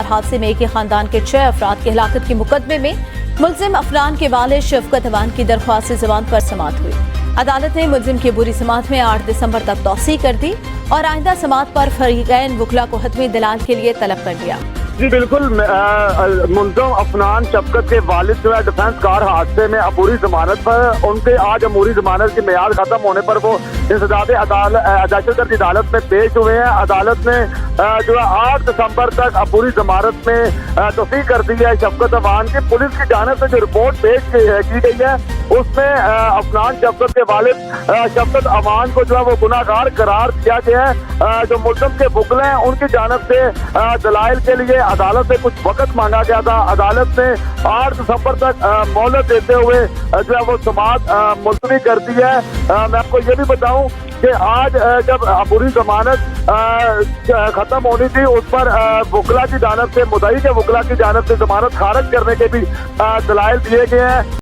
حادثے میں ایک ہی خاندان کے 6 افراد کی ہلاکت کے مقدمے میں ملزم افنان کے والد شفقت امان کی درخواست ضمانت پر سماعت ہوئی۔ عدالت نے ملزم کی عبوری سماعت میں 8 دسمبر تک توسیع کر دی اور آئندہ سماعت پر فریقین وکلا کو حتمی دلال کے لیے طلب کر دیا۔ جی بالکل، ملزم افنان شفقت کے والد جو ہے ڈیفنس کار حادثے میں عبوری ضمانت پر، ان کے آج عبوری ضمانت کی میعاد ختم ہونے پر وہ انسداد دہشت گردی عدالت میں پیش ہوئے ہیں۔ عدالت نے جو ہے 8 دسمبر تک عبوری ضمانت میں توسیع کر دی ہے۔ شفقت امان کی پولیس کی جانب سے جو رپورٹ پیش کی گئی ہے اس میں افنان شفقت کے والد شفقت امان کو جو ہے وہ گناہ گار قرار دیا گیا ہے۔ جو ملزم کے وکلا ہیں ان کی جانب سے دلائل کے لیے عدالت سے کچھ وقت مانگا گیا تھا۔ عدالت نے 8 دسمبر تک مہلت دیتے ہوئے جو ہے وہ سماعت ملتوی کر دی ہے۔ میں آپ کو یہ بھی بتاؤں کہ آج جب عبوری ضمانت ختم ہونی تھی اس پر وکلا کی جانب سے، مدعی کے وکلا کی جانب سے ضمانت خارج کرنے کے بھی دلائل دیے گئے ہیں۔